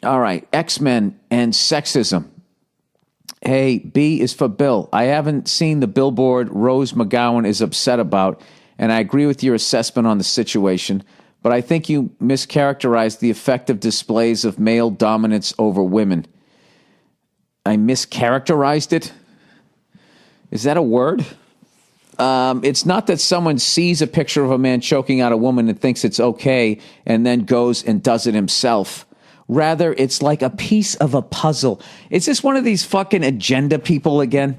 All right, X-Men and sexism. Hey, B is for Bill. I haven't seen the billboard Rose McGowan is upset about, and I agree with your assessment on the situation, but I think you mischaracterized the effective displays of male dominance over women. I mischaracterized it? Is that a word? It's not that someone sees a picture of a man choking out a woman and thinks it's okay and then goes and does it himself. Rather, it's like a piece of a puzzle. Is this one of these fucking agenda people again?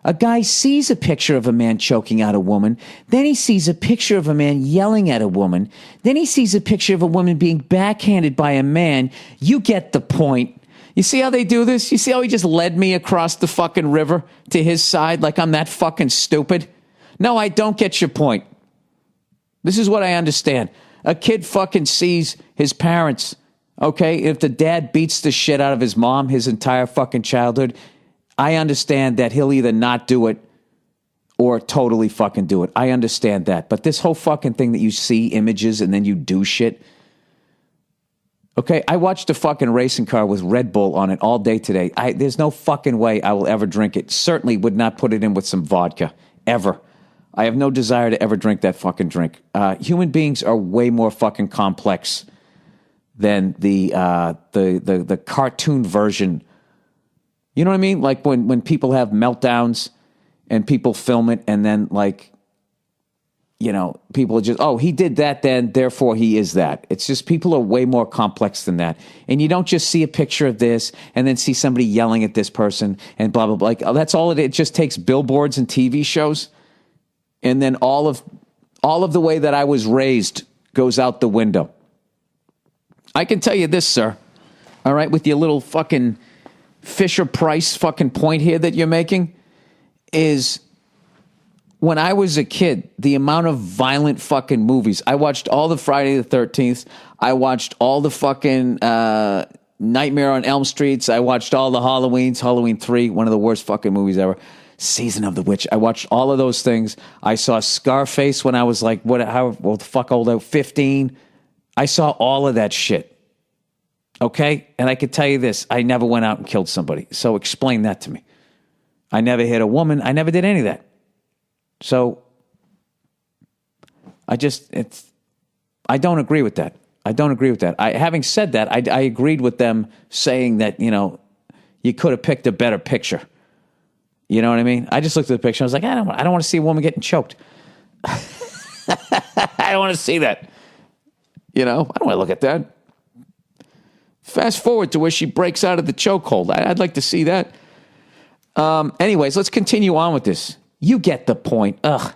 A guy sees a picture of a man choking out a woman. Then he sees a picture of a man yelling at a woman. Then he sees a picture of a woman being backhanded by a man. You get the point. You see how they do this? You see how he just led me across the fucking river to his side like I'm that fucking stupid? No, I don't get your point. This is what I understand. A kid fucking sees his parents. Okay, if the dad beats the shit out of his mom his entire fucking childhood, I understand that he'll either not do it or totally fucking do it. I understand that. But this whole fucking thing that you see images and then you do shit. Okay, I watched a fucking racing car with Red Bull on it all day today. There's no fucking way I will ever drink it. Certainly would not put it in with some vodka. Ever. I have no desire to ever drink that fucking drink. Human beings are way more fucking complex than the cartoon version. You know what I mean? Like when people have meltdowns and people film it and then like, you know, people are just, oh, he did that then, therefore he is that. It's just people are way more complex than that. And you don't just see a picture of this and then see somebody yelling at this person and blah, blah, blah. Like, that's all it just takes billboards and TV shows. And then all of the way that I was raised goes out the window. I can tell you this, sir, all right, with your little fucking Fisher-Price fucking point here that you're making, is when I was a kid, the amount of violent fucking movies, I watched all the Friday the 13th, I watched all the fucking Nightmare on Elm Streets, I watched all the Halloweens, Halloween 3, one of the worst fucking movies ever, Season of the Witch, I watched all of those things. I saw Scarface when I was like, how the fuck old, 15. I saw all of that shit, okay? And I could tell you this, I never went out and killed somebody. So explain that to me. I never hit a woman. I never did any of that. So I don't agree with that. I don't agree with that. Having said that, I agreed with them saying that, you know, you could have picked a better picture. You know what I mean? I just looked at the picture. I was like, I don't want to see a woman getting choked. I don't want to see that. You know, I don't want to look at that. Fast forward to where she breaks out of the chokehold. I'd like to see that. Anyways, let's continue on with this. You get the point. Ugh.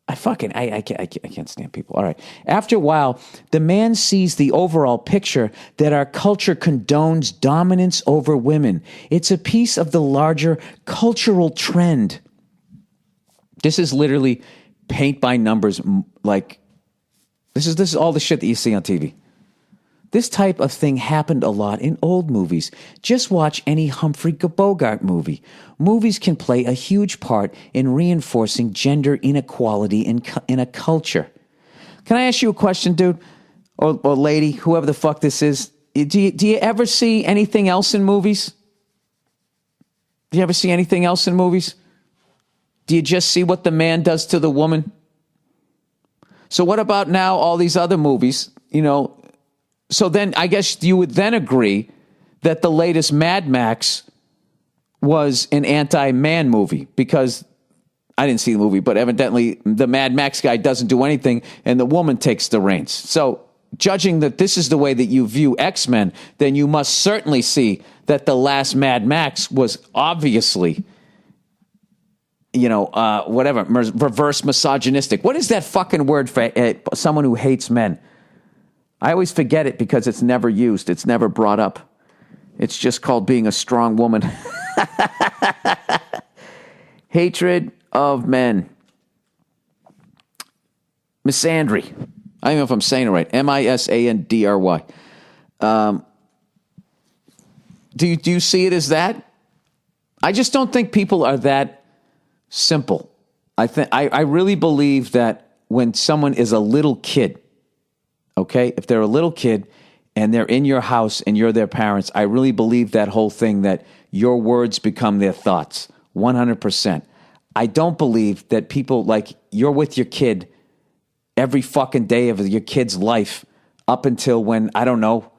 I can't stand people. All right. After a while, the man sees the overall picture that our culture condones dominance over women. It's a piece of the larger cultural trend. This is literally paint by numbers, like, this is all the shit that you see on TV. This type of thing happened a lot in old movies. Just watch any Humphrey Bogart movie. Movies can play a huge part in reinforcing gender inequality in a culture. Can I ask you a question, dude? Or lady, whoever the fuck this is. Do you ever see anything else in movies? Do you ever see anything else in movies? Do you just see what the man does to the woman? So what about now all these other movies, you know? So then I guess you would then agree that the latest Mad Max was an anti-man movie, because I didn't see the movie, but evidently the Mad Max guy doesn't do anything and the woman takes the reins. So judging that this is the way that you view X-Men, then you must certainly see that the last Mad Max was obviously, you know, reverse misogynistic. What is that fucking word for someone who hates men? I always forget it because it's never used. It's never brought up. It's just called being a strong woman. Hatred of men. Misandry. I don't know if I'm saying it right. Misandry. Do you see it as that? I just don't think people are that simple. I really believe that when someone is a little kid, okay, if they're a little kid and they're in your house and you're their parents, I really believe that whole thing that your words become their thoughts, 100%. I don't believe that people, like, you're with your kid every fucking day of your kid's life up until when, I don't know,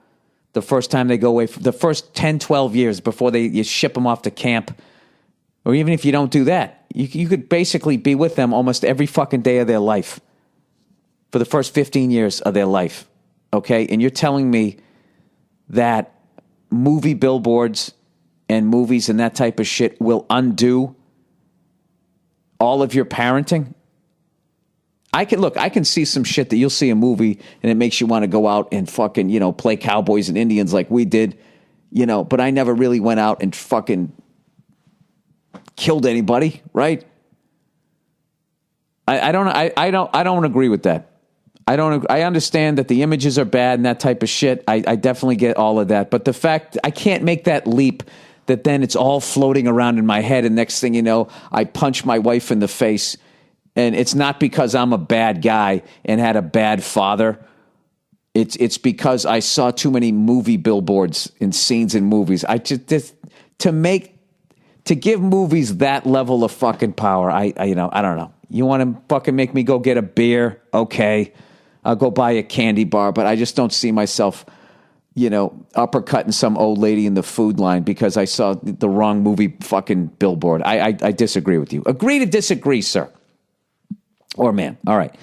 the first time they go away, for the first 10, 12 years before you ship them off to camp. Or even if you don't do that, you could basically be with them almost every fucking day of their life for the first 15 years of their life. Okay? And you're telling me that movie billboards and movies and that type of shit will undo all of your parenting? I can see some shit that you'll see a movie and it makes you want to go out and fucking, play cowboys and Indians like we did, but I never really went out and fucking killed anybody, right? I don't agree with that. I understand that the images are bad and that type of shit. I definitely get all of that. But the fact I can't make that leap that then it's all floating around in my head and next thing you know, I punch my wife in the face. And it's not because I'm a bad guy and had a bad father. It's because I saw too many movie billboards and scenes in movies. To give movies that level of fucking power, I don't know. You want to fucking make me go get a beer? Okay. I'll go buy a candy bar, but I just don't see myself, uppercutting some old lady in the food line because I saw the wrong movie fucking billboard. I disagree with you. Agree to disagree, sir. Or man. All right.